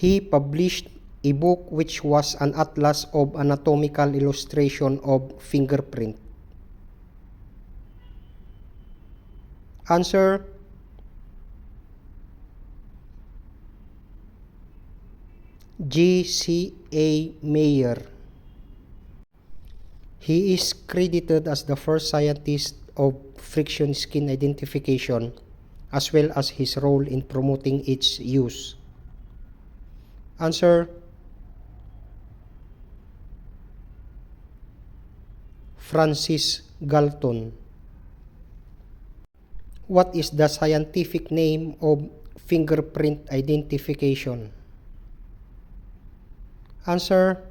He published a book which was an atlas of anatomical illustration of fingerprint. Answer: G.C.A. Mayer. He is credited as the first scientist of friction skin identification, as well as his role in promoting its use. Answer: Francis Galton. What is the scientific name of fingerprint identification? Answer: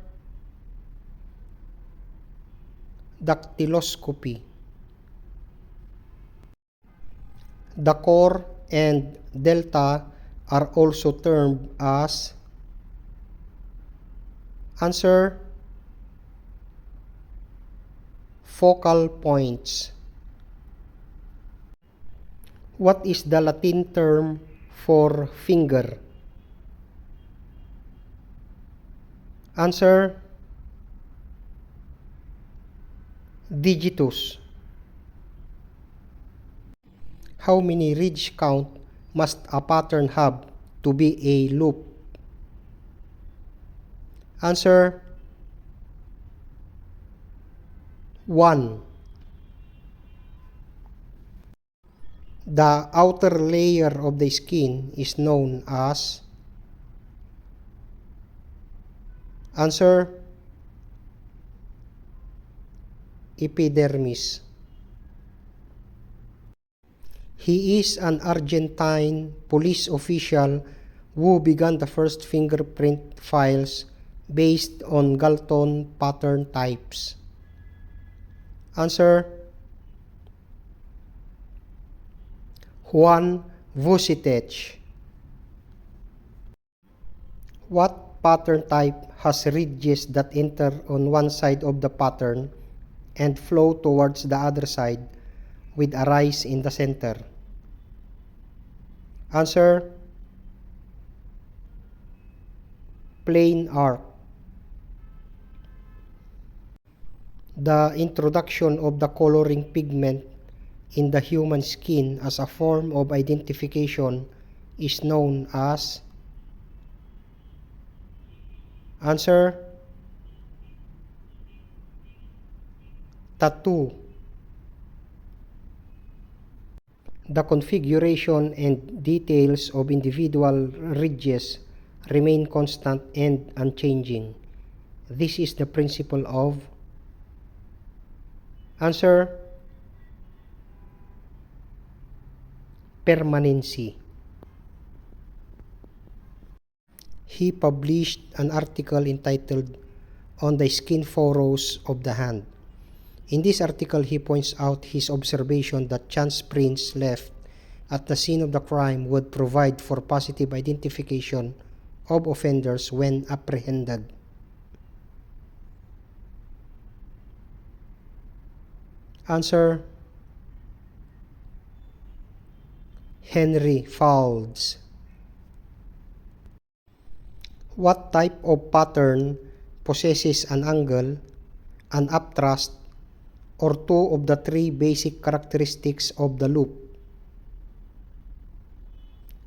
dactyloscopy. The core and delta are also termed as. Answer: focal points. What is the Latin term for finger? Answer: digitus. How many ridge count must a pattern have to be a loop? Answer: 1. The outer layer of the skin is known as. Answer: epidermis. He is an Argentine police official who began the first fingerprint files based on Galton pattern types. Answer: Juan Vucetich. What pattern type has ridges that enter on one side of the pattern and flow towards the other side with a rise in the center? Answer: plain arc. The introduction of the coloring pigment in the human skin as a form of identification is known as. Answer: tattoo. The configuration and details of individual ridges remain constant and unchanging. This is the principle of. Answer: permanency. He published an article entitled "On the Skin Furrows of the Hand." In this article, he points out his observation that chance prints left at the scene of the crime would provide for positive identification of offenders when apprehended. Answer: Henry Faulds. What type of pattern possesses an angle, an upthrust, or two of the three basic characteristics of the loop?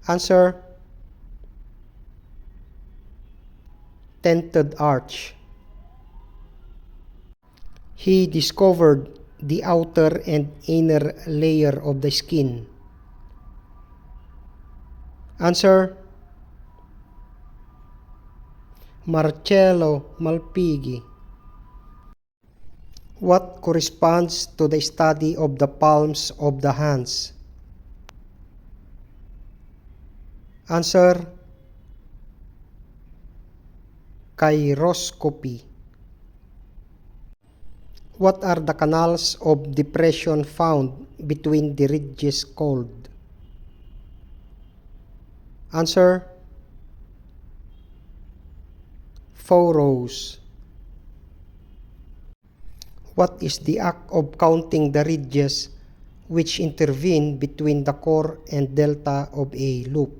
Answer: tented arch. He discovered the outer and inner layer of the skin. Answer: Marcello Malpighi. What corresponds to the study of the palms of the hands? Answer: chiroscopy. What are the canals of depression found between the ridges called? Answer: furrows. What is the act of counting the ridges which intervene between the core and delta of a loop?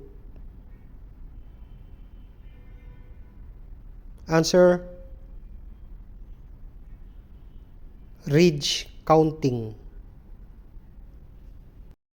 Answer, ridge counting.